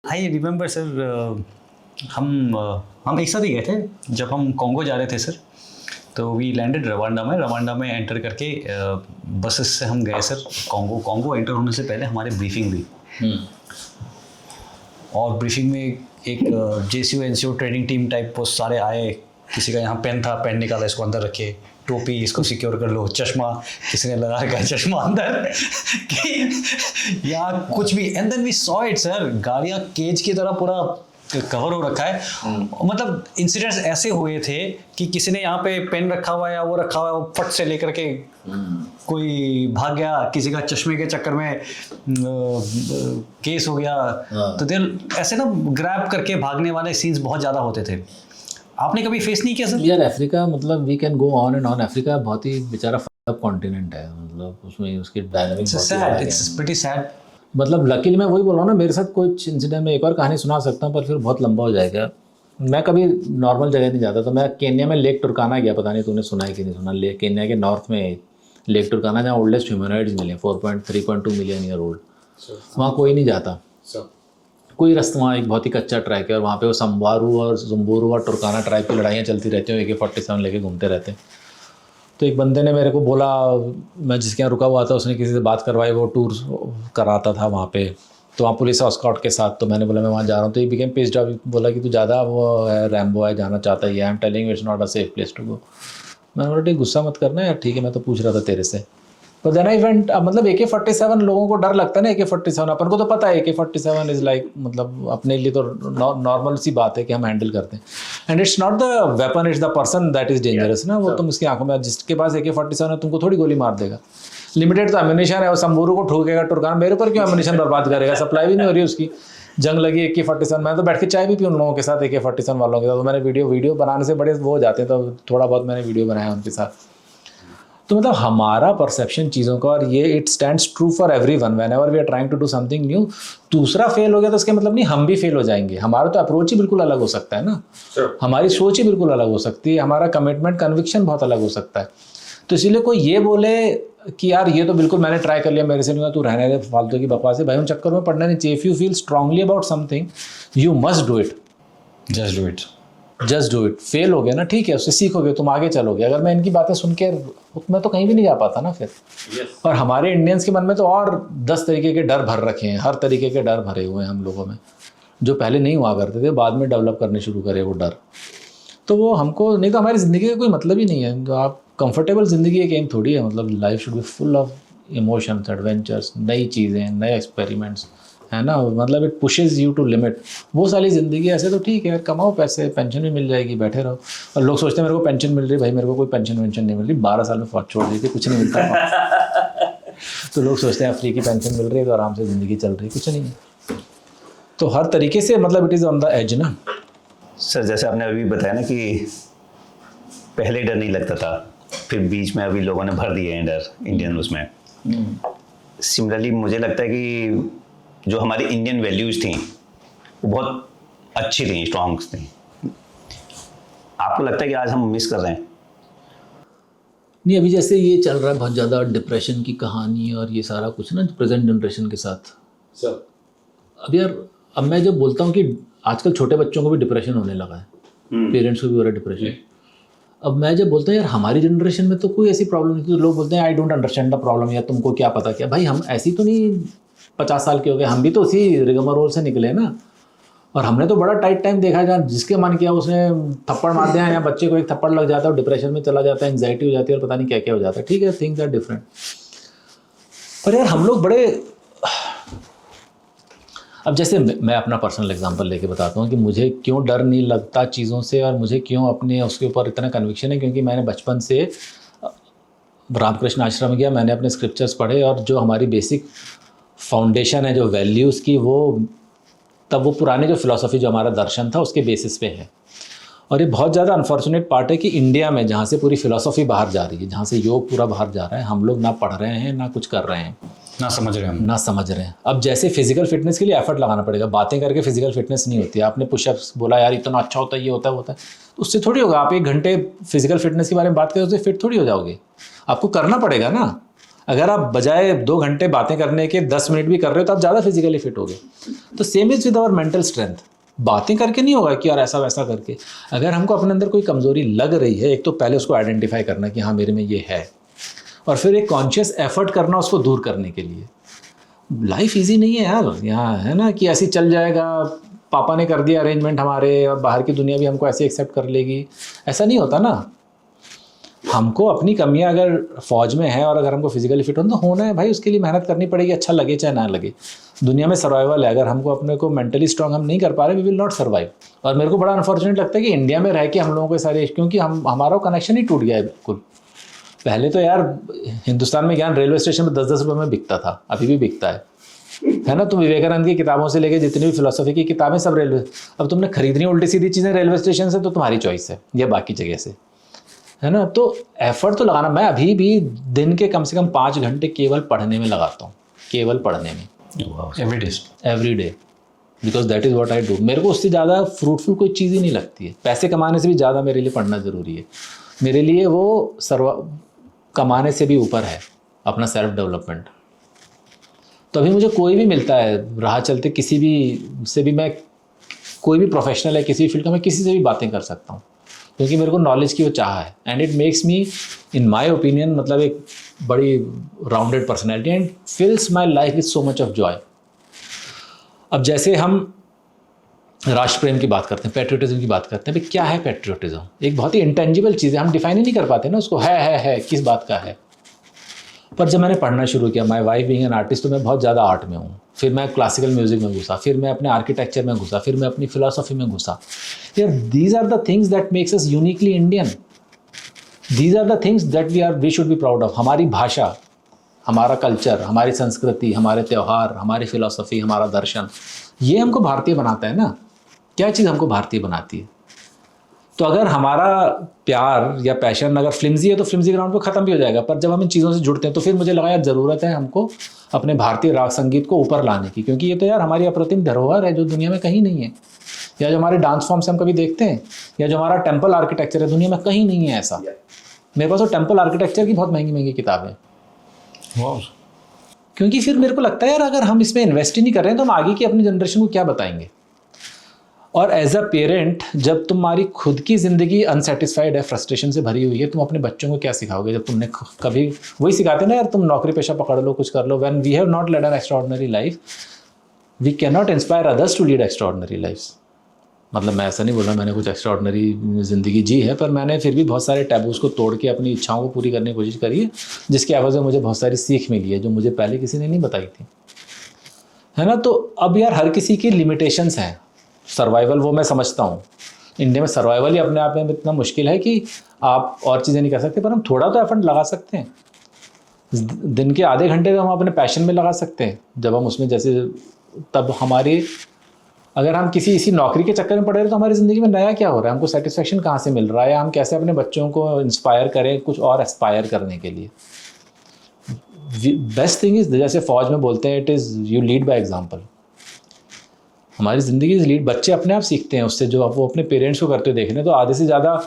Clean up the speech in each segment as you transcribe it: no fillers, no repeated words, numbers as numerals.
I remember sir, हम एक साथ ही गए थे जब हम कॉन्गो जा रहे थे सर। तो वी लैंडेड रवांडा में एंटर करके बसेस से हम गए सर कॉन्गो एंटर होने से पहले हमारी ब्रीफिंग हुई। और ब्रीफिंग में एक JCO NCO training team type वो सारे आए। किसी का यहाँ पेन था, पेन निकाला, इसको अंदर रखे, टोपी इसको सिक्योर कर लो, चश्मा किसी ने लगा रखा है, चश्मा अंदर कि या कुछ भी। And then we saw it sir, गाड़ियाँ केज की तरह पूरा कवर हो रखा है। मतलब इंसिडेंट्स ऐसे हुए थे कि किसी ने यहाँ पे पेन रखा हुआ है या वो रखा हुआ है, वो फट से लेकर के कोई भाग गया, किसी का चश्मे के चक्कर में केस हो गया। तो देर ऐसे ना ग्रैब करके भागने वाले सीन्स बहुत ज़्यादा होते थे। आपने कभी फेस नहीं किया सर? यार अफ्रीका, मतलब we can go on and on. Africa बहुत ही बेचारा फक कॉन्टिनेंट है, मतलब उसमें उसकी डायनामिक इट्स प्रीटी सैड। मतलब लकीली मैं वही बोल रहा हूँ ना, मेरे साथ कुछ इंसिडेंट में एक और कहानी सुना सकता हूँ पर फिर बहुत लंबा हो जाएगा। मैं कभी नॉर्मल जगह नहीं जाता। तो मैं केन्या में लेक टुर्काना गया, पता नहीं तूने सुना है कि नहीं सुना। केन्या के नॉर्थ में लेक टुर्काना, जहाँ ओल्डेस्ट ह्यूमनॉइड्स मिले, 3.2 मिलियन ईयर ओल्ड। वहाँ कोई नहीं जाता, कोई रास्ता। वहाँ एक बहुत ही कच्चा ट्रैक है और वहाँ पे वो संबारू और जुम्बुरू और टुर्काना ट्राइब की लड़ाइयाँ चलती रहती हैं, AK-47 लेके घूमते रहते हैं। तो एक बंदे ने मेरे को बोला, मैं जिसके यहाँ रुका हुआ था उसने किसी से बात करवाई, वो टूर कराता था वहाँ पे। तो वहाँ पुलिस एस्कॉर्ट के साथ। तो मैंने बोला मैं वहाँ जा रहा हूँ। तो ये बिकेम पिस्ड ऑफ, बोला कि तू ज़्यादा वो है, रैम्बो है, जाना चाहता है। I am telling it's not a safe place to go. मैंने बोला ठीक, गुस्सा मत करना यार, ठीक है, मैं तो पूछ रहा था तेरे से। तो देन आई वेंट। मतलब AK-47 लोगों को डर लगता है ना, AK-47 अपन को तो पता है AK-47 इज़ लाइक, मतलब अपने लिए तो नॉर्मल सी बात है कि हम हैंडल करते हैं। And it's not the weapon, it's the person that is dangerous ना। वो तुम उसकी आंखों में, जिसके पास AK-47 है तुमको थोड़ी गोली मार देगा। लिमिटेड तो एम्यूनिशन है, वो संबूरू को ठोकेगा, टुर्कान मेरे ऊपर क्यों एम्यूनिशन बर्बाद करेगा? सप्लाई भी नहीं हो रही उसकी, जंग लगी AK-47। मैं तो बैठ के चाय भी पी उन लोगों के साथ, AK-47 वालों के साथ। तो मैंने वीडियो बनाने से बड़े वो हो जाते हैं, तो थोड़ा बहुत मैंने वीडियो बनाया उनके साथ। तो मतलब हमारा परसेप्शन चीज़ों का, और ये it stands true for everyone whenever we are trying to do something new. दूसरा फेल हो गया तो इसके मतलब नहीं हम भी फेल हो जाएंगे। हमारा तो अप्रोच ही बिल्कुल अलग हो सकता है ना, हमारी सोच ही बिल्कुल अलग हो सकती है, हमारा कमिटमेंट कन्विक्शन बहुत अलग हो सकता है। तो इसीलिए कोई ये बोले कि यार ये तो बिल्कुल मैंने ट्राई कर लिया, मेरे से नहीं हुआ, तू रहने दे, फालतू की बकवास है भाई, उन चक्कर में पड़ना नहीं चाहिए। If you feel strongly about something you must do it, just do it. Fail हो गया ना, ठीक है, उससे सीखोगे, तुम आगे चलोगे। अगर मैं इनकी बातें सुन के, मैं तो कहीं भी नहीं जा पाता ना फिर। और हमारे इंडियंस के मन में तो और 10 तरीके के डर भर रखे हैं, हर तरीके के डर भरे हुए हैं हम लोगों में, जो पहले नहीं हुआ करते थे, बाद में डेवलप करने शुरू करे वो डर। तो वो हमको, नहीं तो हमारी ज़िंदगी का कोई मतलब ही नहीं है। तो आप कंफर्टेबल ज़िंदगी एक एम थोड़ी है। मतलब life should be full of emotions, adventures, नई चीज़ें, नए एक्सपेरिमेंट्स, है ना। मतलब it pushes you to limit. वो सारी ज़िंदगी ऐसे तो ठीक है यार, कमाओ पैसे, पेंशन भी मिल जाएगी, बैठे रहो। और लोग सोचते हैं मेरे को पेंशन मिल रही, भाई मेरे को कोई पेंशन वेंशन नहीं मिल रही, 12 साल में फौज छोड़ दी थी, कुछ नहीं मिलता। तो लोग सोचते हैं फ्री की पेंशन मिल रही है तो आराम से ज़िंदगी चल रही, कुछ नहीं है। तो हर तरीके से मतलब it is on the edge ना। सर जैसे आपने अभी बताया ना कि पहले डर नहीं लगता था, फिर बीच में अभी लोगों ने भर दिए हैं डर इंडियन उसमें। सिमिलरली मुझे लगता है कि जो हमारी इंडियन वैल्यूज़ थी वो बहुत अच्छी थी, स्ट्रॉन्ग थी। आपको लगता है कि आज हम मिस कर रहे हैं? नहीं, अभी जैसे ये चल रहा है बहुत ज़्यादा डिप्रेशन की कहानी और ये सारा कुछ ना प्रेजेंट जनरेशन के साथ। अब यार, अब मैं जब बोलता हूँ कि आजकल छोटे बच्चों को भी डिप्रेशन होने लगा है, पेरेंट्स को भी हो रहा है डिप्रेशन। अब मैं जब बोलता हूँ यार हमारी जनरेशन में तो कोई ऐसी प्रॉब्लम नहीं थी, तो लोग बोलते हैं I don't understand the problem, या तुमको क्या पता क्या। भाई हम ऐसी तो नहीं 50 साल के हो गए, हम भी तो उसी रिगमारोल से निकले ना। और हमने तो बड़ा टाइट टाइम देखा है जहाँ जिसके मन किया उसने थप्पड़ मार दिया, या बच्चे को एक थप्पड़ लग जाता है और डिप्रेशन में चला जाता है, एंग्जाइटी हो जाती है और पता नहीं क्या क्या हो जाता है। ठीक है, थिंग्स आर डिफरेंट। पर यार हम लोग बड़े, अब जैसे मैं अपना पर्सनल एग्जांपल लेके बताता हूँ कि मुझे क्यों डर नहीं लगता चीज़ों से और मुझे क्यों अपने उसके ऊपर इतना कन्विक्शन है। क्योंकि मैंने बचपन से रामकृष्ण आश्रम गया, मैंने अपने स्क्रिप्चर्स पढ़े, और जो हमारी बेसिक फाउंडेशन है जो वैल्यूज़ की, वो तब वो पुराने जो फिलॉसफी, जो हमारा दर्शन था, उसके बेसिस पे है। और ये बहुत ज़्यादा अनफॉर्चुनेट पार्ट है कि इंडिया में जहाँ से पूरी फिलॉसफी बाहर जा रही है, जहाँ से योग पूरा बाहर जा रहा है, हम लोग ना पढ़ रहे हैं, ना कुछ कर रहे हैं, ना समझ रहे हैं। अब जैसे फिजिकल फिटनेस के लिए एफर्ट लगाना पड़ेगा, बातें करके फिजिकल फिटनेस नहीं होती है। आपने पुशअप्स बोला यार इतना अच्छा होता है, ये होता है, वो होता है, उससे थोड़ी होगा। आप 1 घंटे फिजिकल फिटनेस के बारे में बात करें उससे फिट थोड़ी हो जाओगे, आपको करना पड़ेगा ना। अगर आप बजाय 2 घंटे बातें करने के 10 मिनट भी कर रहे हो तो आप ज़्यादा फिजिकली फिट होगे। तो same is with our mental strength. बातें करके नहीं होगा कि यार ऐसा वैसा करके। अगर हमको अपने अंदर कोई कमज़ोरी लग रही है, एक तो पहले उसको आइडेंटिफाई करना कि हाँ मेरे में ये है, और फिर एक कॉन्शियस एफर्ट करना उसको दूर करने के लिए। लाइफ इजी नहीं है यार, यहाँ है ना कि ऐसे चल जाएगा, पापा ने कर दिया अरेंजमेंट हमारे और बाहर की दुनिया भी हमको ऐसे एक्सेप्ट कर लेगी, ऐसा नहीं होता ना। हमको अपनी कमियां अगर फौज में है और अगर हमको फिजिकली फिट होना तो होना है भाई, उसके लिए मेहनत करनी पड़ेगी, अच्छा लगे चाहे ना लगे। दुनिया में सर्वाइवल है, अगर हमको अपने को मेंटली स्ट्रांग हम नहीं कर पा रहे, वी विल नॉट सर्वाइव। और मेरे को बड़ा अनफॉर्चुनेट लगता है कि इंडिया में रह के हम लोगों के सारे, क्योंकि हमारा कनेक्शन ही टूट गया है बिल्कुल। पहले तो यार हिंदुस्तान में ज्ञान रेलवे स्टेशन में 10-10 रुपये में बिकता था, अभी भी बिकता है ना। तो विवेकानंद की किताबों से लेके जितनी भी फिलोसफी की किताबें सब रेलवे, अब तुमने खरीदनी उल्टी सीधी चीज़ें रेलवे स्टेशन से तो तुम्हारी चॉइस है या बाकी जगह से, है ना। तो एफर्ट तो लगाना, मैं अभी भी दिन के कम से कम 5 घंटे केवल पढ़ने में लगाता हूँ, केवल पढ़ने में, every day, because that is what I do. मेरे को उससे ज़्यादा फ्रूटफुल कोई चीज़ ही नहीं लगती है। पैसे कमाने से भी ज़्यादा मेरे लिए पढ़ना ज़रूरी है। मेरे लिए वो कमाने से भी ऊपर है अपना सेल्फ डेवलपमेंट। तो अभी मुझे कोई भी मिलता है राह चलते, किसी भी से भी, मैं कोई भी प्रोफेशनल है किसी भी फील्ड का, मैं किसी से भी बातें कर सकता हूँ क्योंकि मेरे को नॉलेज की वो चाह है। And it makes me, in my opinion, मतलब एक बड़ी rounded personality and fills my life with so much of joy. अब जैसे हम राष्ट्र प्रेम की बात करते हैं, पेट्रियोटिज्म की बात करते हैं, भाई क्या है पेट्रियोटिज्म? एक बहुत ही इंटेंजिबल चीज़ है, हम डिफाइन ही नहीं कर पाते ना उसको, है किस बात का है। पर जब मैंने पढ़ना शुरू किया, my wife being an artist, तो मैं बहुत ज़्यादा आर्ट में हूँ। फिर मैं क्लासिकल म्यूजिक में घुसा, फिर मैं अपने आर्किटेक्चर में घुसा, फिर मैं अपनी फिलोसफी में घुसा। यार these are the things that makes us uniquely Indian. These are the things that we should be proud of. हमारी भाषा, हमारा कल्चर, हमारी संस्कृति, हमारे त्यौहार, हमारी फिलोसफी, हमारा दर्शन, ये हमको भारतीय बनाता है ना। क्या चीज़ हमको भारतीय बनाती है? तो अगर हमारा प्यार या पैशन अगर फ्लिम्जी है तो फ्लिम्जी ग्राउंड पे ख़त्म भी हो जाएगा। पर जब हम इन चीज़ों से जुड़ते हैं तो फिर मुझे लगा यार ज़रूरत है हमको अपने भारतीय राग संगीत को ऊपर लाने की, क्योंकि ये तो यार हमारी अप्रतिम धरोहर है जो दुनिया में कहीं नहीं है। या जो हमारे डांस फॉर्म्स हम कभी देखते हैं, या जो हमारा टेम्पल आर्किटेक्चर है, दुनिया में कहीं नहीं है ऐसा। मेरे पास तो टेम्पल आर्किटेक्चर की बहुत महंगी महंगी किताबें, क्योंकि फिर मेरे को लगता है यार अगर हम इसमें इन्वेस्ट ही नहीं कर रहे हैं तो हम आगे की अपनी जनरेशन को क्या बताएंगे। और एज अ पेरेंट, जब तुम्हारी खुद की ज़िंदगी अनसेटिस्फाइड है, फ्रस्ट्रेशन से भरी हुई है, तुम अपने बच्चों को क्या सिखाओगे? जब तुमने कभी, वही सिखाते ना यार, तुम नौकरी पेशा पकड़ लो, कुछ कर लो। When we have not led an extraordinary life, we can not inspire others to lead extraordinary lifes. मतलब मैं ऐसा नहीं बोल रहा मैंने कुछ एक्स्ट्राऑर्डिनरी ज़िंदगी जी है, पर मैंने फिर भी बहुत सारे टैबूज़ को तोड़ के अपनी इच्छाओं को पूरी करने की कोशिश करी है, जिसके एवज़ में मुझे बहुत सारी सीख मिली है जो मुझे पहले किसी ने नहीं बताई थी, है ना। तो अब यार हर किसी की लिमिटेशंस हैं। सर्वाइवल, वो मैं समझता हूँ, इंडिया में सर्वाइवल ही अपने आप में इतना मुश्किल है कि आप और चीज़ें नहीं कर सकते, पर हम थोड़ा तो एफर्ट लगा सकते हैं। दिन के आधे घंटे तो हम अपने पैशन में लगा सकते हैं, जब हम उसमें जैसे, तब हमारी, अगर हम किसी इसी नौकरी के चक्कर में पड़े रहे तो हमारी ज़िंदगी में नया क्या हो रहा है, हमको सेटिस्फेक्शन कहाँ से मिल रहा है, या हम कैसे अपने बच्चों को इंस्पायर करें कुछ और एस्पायर करने के लिए। बेस्ट थिंग इज़, जैसे फौज में बोलते हैं, it is you lead by example. हमारी ज़िंदगी लीड बच्चे अपने आप सीखते हैं उससे, जो आप वो अपने पेरेंट्स को करते हुए देख रहे हैं। तो आधे से ज़्यादा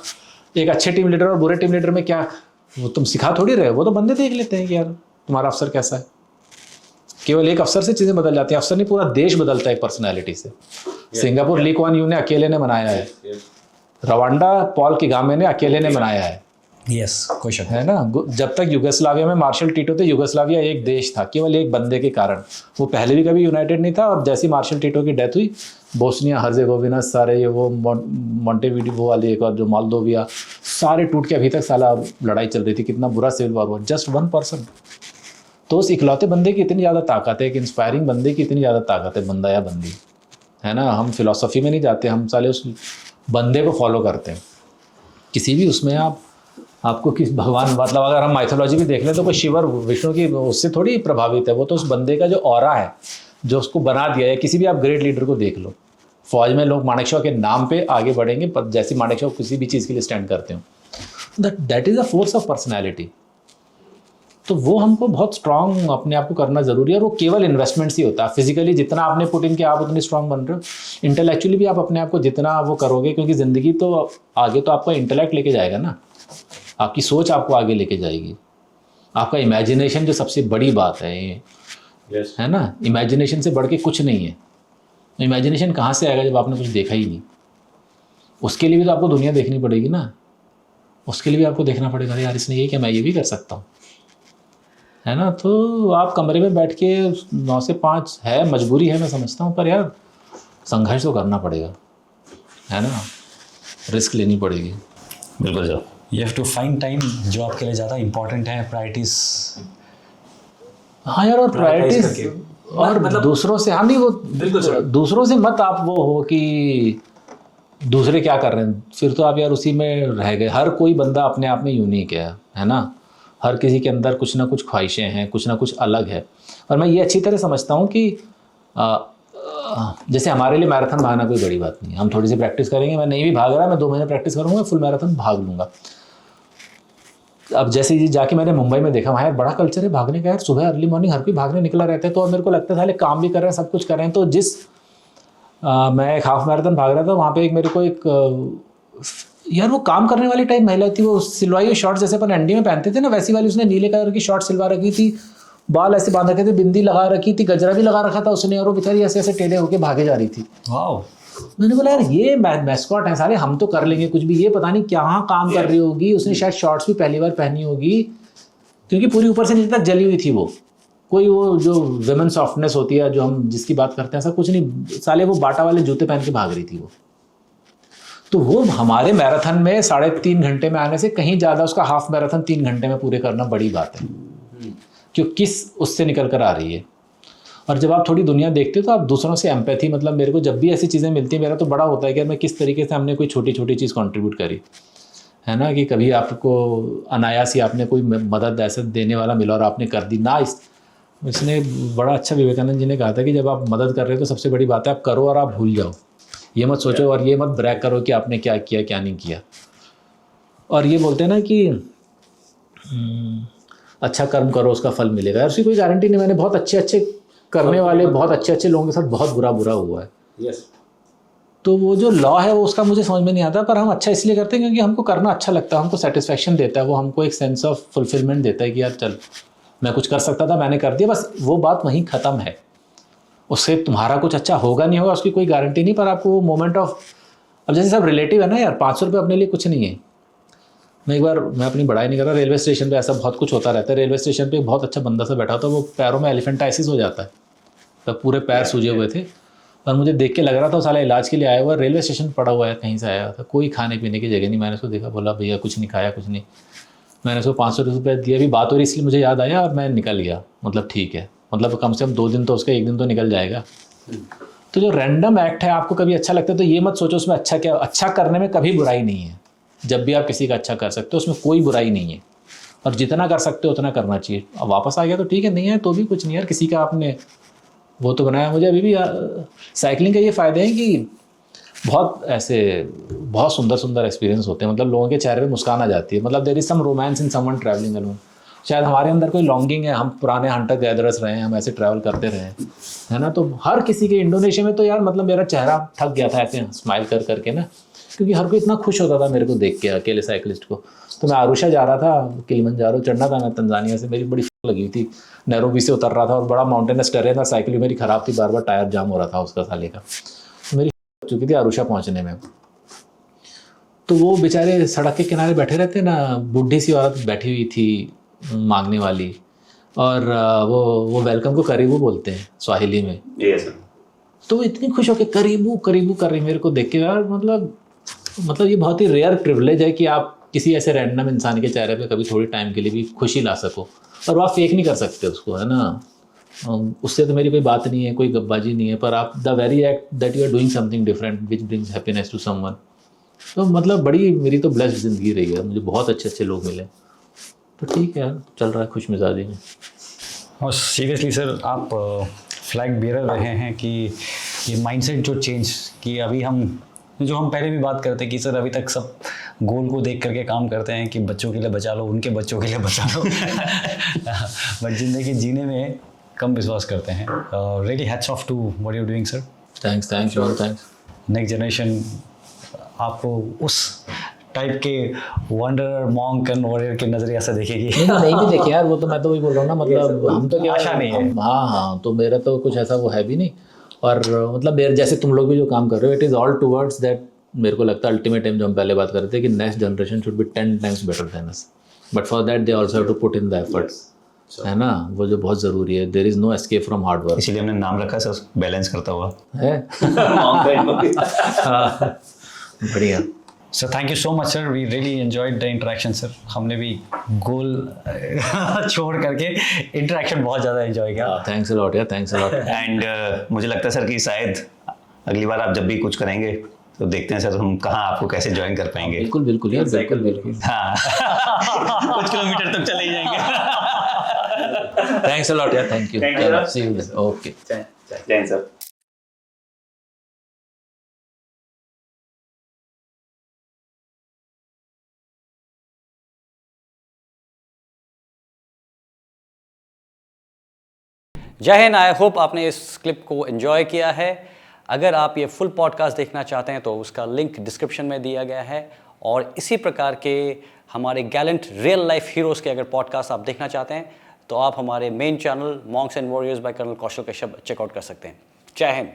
एक अच्छे टीम लीडर और बुरे टीम लीडर में क्या, वो तुम सिखा थोड़ी रहे, वो तो बंदे देख लेते हैं कि यार तुम्हारा अफसर कैसा है। केवल एक अफसर से चीज़ें बदल जाती हैं, अफसर नहीं पूरा देश बदलता है पर्सनैलिटी से। सिंगापुर ली कुआन यू ने अकेले ने बनाया है, रवांडा पॉल किगामे ने अकेले ने बनाया है। यस, कोई शक है ना। जब तक युगोस्लाविया में मार्शल टीटो थे, युगोस्लाविया एक देश था केवल एक बंदे के कारण। वो पहले भी कभी यूनाइटेड नहीं था, और जैसी मार्शल टीटो की डेथ हुई, बोस्निया हर्जेगोविना, सारे ये वो मॉन्टेविडियो वो वाली एक और जो मोल्दोविया, सारे टूट के अभी तक साला लड़ाई चल रही थी। कितना बुरा सिविल वॉर हुआ, जस्ट 1 पर्सन। तो उस इकलौते बंदे की इतनी ज़्यादा ताकत है, एक इंस्पायरिंग बंदे की इतनी ज़्यादा ताकत है, बंदा या बंदी, है ना। हम फिलोसफी में नहीं जाते, हम साले उस बंदे को फॉलो करते हैं। किसी भी उसमें आपको किस भगवान, मतलब अगर हम माइथोलॉजी भी देख लें तो कोई शिव और विष्णु की उससे थोड़ी प्रभावित है, वो तो उस बंदे का जो ऑरा है जो उसको बना दिया है। किसी भी आप ग्रेट लीडर को देख लो, फौज में लोग मानेकशॉ के नाम पे आगे बढ़ेंगे, पर जैसे मानेकशॉ किसी भी चीज़ के लिए स्टैंड करते हो, that is a force of personality. तो वो हमको बहुत स्ट्रांग अपने आप को करना ज़रूरी है, और वो केवल इन्वेस्टमेंट्स ही होता है। फिजिकली जितना आपने पुट इन किया आप उतनी स्ट्रांग बन रहे हो, इंटेलेक्चुअली भी आप अपने आप को जितना वो करोगे, क्योंकि ज़िंदगी तो आगे तो आपका इंटेलेक्ट लेके जाएगा ना, आपकी सोच आपको आगे लेके जाएगी। आपका इमेजिनेशन जो सबसे बड़ी बात है ये, है ना, इमेजिनेशन से बढ़ के कुछ नहीं है। इमेजिनेशन कहाँ से आएगा जब आपने कुछ देखा ही नहीं? उसके लिए भी तो आपको दुनिया देखनी पड़ेगी ना, उसके लिए भी आपको देखना पड़ेगा यार इसने ये किया, मैं ये भी कर सकता हूँ, है ना। तो आप कमरे में बैठ के 9 से 5 है, मजबूरी है, मैं समझता हूँ, पर यार संघर्ष तो करना पड़ेगा, है ना, रिस्क लेनी पड़ेगी। बिल्कुल sir. You have to find time जो आपके लिए ज़्यादा इंपॉर्टेंट है, प्रायोरिटीज। हाँ यार, और प्रायोरिटीज और मतलब दूसरों से, हाँ नहीं वो दूसरों से मत आप वो हो कि दूसरे क्या कर रहे हैं, फिर तो आप यार उसी में रह गए। हर कोई बंदा अपने आप में यूनिक है ना, हर किसी के अंदर कुछ ना कुछ ख्वाहिशें हैं, कुछ ना कुछ अलग है। और मैं ये अच्छी तरह समझता हूँ कि जैसे हमारे लिए मैराथन भागना कोई बड़ी बात नहीं है, हम थोड़ी सी प्रैक्टिस करेंगे, मैं नहीं भी भाग रहा, मैं 2 महीने प्रैक्टिस करूँगा, फुल मैराथन भाग लूँगा। अब जैसे ये जाके मैंने मुंबई में देखा, वहाँ यार बड़ा कल्चर है भागने का यार, सुबह अर्ली मॉर्निंग हर कोई भागने निकला रहता है। तो मेरे को लगता था काम भी कर रहे हैं, सब कुछ कर रहे हैं। तो मैं एक हाफ मैराथन भाग रहा था, वहाँ पे मेरे को यार वो काम करने वाली टाइप महिला थी, वो सिलवाई हुई शॉर्ट्स जैसे अपन एनडी में पहनते थे ना, वैसी वाली उसने नीले कलर की शॉर्ट सिलवा रखी थी, बाल ऐसे बांध रखे थे, बिंदी लगा रखी थी, गजरा भी लगा रखा था उसने, और वो बेचारी ऐसे ऐसे टेढ़े होके भागे जा रही थी। वाओ। मैंने बोला यार ये मैस्कॉट है सारे, हम तो कर लेंगे कुछ भी, ये पता नहीं क्या काम कर रही होगी। उसने शायद शॉर्ट्स भी पहली बार पहनी होगी, क्योंकि पूरी ऊपर से नीचे तक जली हुई थी वो। कोई वो जो विमेन सॉफ्टनेस होती है जो हम जिसकी बात करते हैं, ऐसा कुछ नहीं, साले वो बाटा वाले जूते पहन के भाग रही थी वो। तो वो हमारे मैराथन में 3.5 घंटे में आने से कहीं ज़्यादा उसका हाफ मैराथन 3 घंटे में पूरे करना बड़ी बात है, क्यों किस उससे निकल कर आ रही है। और जब आप थोड़ी दुनिया देखते हो तो आप दूसरों से एम्पैथी, मतलब मेरे को जब भी ऐसी चीज़ें मिलती हैं, मेरा तो बड़ा होता है कि मैं किस तरीके से हमने कोई छोटी छोटी चीज़ कंट्रीब्यूट करी, है ना, कि कभी आपको अनायास ही आपने कोई मदद ऐसे देने वाला मिला और आपने कर दी ना। इसने बड़ा अच्छा विवेकानंद जी ने कहा था कि जब आप मदद कर रहे हो तो सबसे बड़ी बात है आप करो और आप भूल जाओ, ये मत सोचो और ये मत ब्रैग करो कि आपने क्या किया क्या नहीं किया। और ये बोलते हैं ना कि अच्छा कर्म करो उसका फल मिलेगा, उसकी कोई गारंटी नहीं। मैंने बहुत अच्छे करने वाले बहुत अच्छे लोगों के साथ बहुत बुरा हुआ है। यस। तो वो जो लॉ है वो उसका मुझे समझ में नहीं आता, पर हम अच्छा इसलिए करते हैं क्योंकि हमको करना अच्छा लगता है, हमको सेटिस्फेक्शन देता है, वो हमको एक सेंस ऑफ फुलफिलमेंट देता है कि यार चल मैं कुछ कर सकता था, मैंने कर दिया, बस वो बात वहीं ख़त्म है। उससे तुम्हारा कुछ अच्छा होगा नहीं होगा उसकी कोई गारंटी नहीं, पर आपको वो मोमेंट ऑफ, अब जैसे सब रिलेटिव है ना यार, 500 रुपये अपने लिए कुछ नहीं है। मैं अपनी बड़ाई नहीं कर रहा, रेलवे स्टेशन पे ऐसा बहुत कुछ होता रहता है। रेलवे स्टेशन पे एक बहुत अच्छा बंदा सा बैठा होता है, वो पैरों में एलिफेंटाइसिस हो जाता है, तब पूरे पैर सूजे हुए थे, और मुझे देख के लग रहा था वो साला इलाज के लिए आया हुआ है, रेलवे स्टेशन पड़ा हुआ है, कहीं से आया हुआ था, कोई खाने पीने की जगह नहीं। मैंने उसको देखा, बोला भैया कुछ नहीं खाया, कुछ नहीं। मैंने उसको 500 रुपये दिया, अभी बात हो रही इसलिए मुझे याद आया और मैं निकल गया। मतलब ठीक है, मतलब कम से कम 2 दिन तो उसका 1 दिन तो निकल जाएगा। तो जो रैंडम एक्ट है आपको कभी अच्छा लगता है तो ये मत सोचो उसमें अच्छा क्या, अच्छा करने में कभी बुराई नहीं है। जब भी आप किसी का अच्छा कर सकते हो उसमें कोई बुराई नहीं है, और जितना कर सकते हो उतना करना चाहिए। अब वापस आ गया तो ठीक है, नहीं है तो भी कुछ नहीं यार, किसी का आपने वो तो बनाया। मुझे अभी भी साइकिलिंग के ये फ़ायदे हैं कि बहुत सुंदर एक्सपीरियंस होते हैं, मतलब लोगों के चेहरे पे मुस्कान आ जाती है, मतलब there is some romance in someone travelling alone. शायद हमारे अंदर कोई लॉन्गिंग है, हम पुराने हंटर गैदरर्स रहे हैं, हम ऐसे ट्रैवल करते रहे हैं, है ना। तो हर किसी के इंडोनेशिया में तो यार मतलब मेरा चेहरा थक गया था ऐसे स्माइल कर करके ना, क्योंकि हर कोई इतना खुश होता था मेरे को देख के, अकेले साइकिलिस्ट को। तो मैं आरुषा जा रहा था, किलिमंजारो चढ़ना था मैं तंजानिया से, मेरी बड़ी लगी थी, नैरोबी से उतर रहा था और बड़ा माउंटेनस टेरेन था, साइकिल मेरी ख़राब थी, बार बार टायर जाम हो रहा था उसका साले का, मेरी चुकी थी आरुषा पहुँचने में। तो वो बेचारे सड़क के किनारे बैठे रहते ना, बूढ़ी सी औरत बैठी हुई थी मांगने वाली, और वो वेलकम को करीबू बोलते हैं स्वाहिली में। यस। तो वो इतनी खुश होकर करीबू कर रही मेरे को देख के यार, मतलब ये बहुत ही रेयर प्रिविलेज है कि आप किसी ऐसे रैंडम इंसान के चेहरे पे कभी थोड़ी टाइम के लिए भी खुशी ला सको, और वो आप फेक नहीं कर सकते उसको, है ना। उससे तो मेरी कोई बात नहीं है, कोई गब्बाजी नहीं है, पर आप the very act that you are doing something different which brings happiness to someone. तो मतलब बड़ी मेरी तो ब्लेस्ड ज़िंदगी रही है, मुझे बहुत अच्छे लोग मिले। तो ठीक है, चल रहा है खुश मिजाजी में। और सीरियसली सर, आप फ्लैग बेरर रहे हैं कि ये माइंडसेट जो चेंज कि अभी हम पहले भी बात करते कि सर अभी तक सब गोल को देख करके काम करते हैं कि बच्चों के लिए बचा लो, उनके बच्चों के लिए बचा लो बट ज़िंदगी जीने में कम विश्वास करते हैं। Really hats off to what you doing sir. Thanks. Next generation आपको उस टाइप के वंडर मॉन्क एंड वॉरियर के नजरिया से देखेगी। नहीं भी देखे यार, वो तो मैं तो वही बोल रहा हूँ ना, मतलब हम तो क्या आशा नहीं है। हाँ हाँ, तो मेरा तो कुछ ऐसा वो है भी नहीं। और मतलब मेरे जैसे तुम लोग भी जो काम कर रहे हो, it is all towards that. मेरे को लगता है अल्टीमेट एम जो हम पहले बात कर रहे थे कि next generation should be 10 times better than us, but for that they also have to put in the effort, है ना, वो जो बहुत ज़रूरी है। There is no escape from hard work इसीलिए हमने नाम रखा सर, बैलेंस करता हुआ। है। हाँ, बढ़िया। Sir thank you so much sir, we really enjoyed the interaction sir. हमने भी गोल छोड़ करके इंटरेक्शन बहुत ज़्यादा एंजॉय किया। थैंक्स अ लॉट यार, थैंक्स अ लॉट। एंड मुझे लगता है सर कि शायद अगली बार आप जब भी कुछ करेंगे तो देखते हैं सर हम कहाँ आपको कैसे ज्वाइन कर पाएंगे। बिल्कुल बिल्कुल यार, बिल्कुल बिल्कुल। हाँ कुछ किलोमीटर तक चले ही जाएंगे। थैंक्स अ लॉट यार, thank you. Thank you, sir. See you then, okay. जय सर। जय हिंद। आई होप आपने इस क्लिप को एंजॉय किया है। अगर आप ये फुल पॉडकास्ट देखना चाहते हैं तो उसका लिंक डिस्क्रिप्शन में दिया गया है, और इसी प्रकार के हमारे गैलेंट रियल लाइफ हीरोज़ के अगर पॉडकास्ट आप देखना चाहते हैं तो आप हमारे main channel Monks and Warriors by Colonel Kaushal Kashyap check out कर सकते हैं। जय हिंद।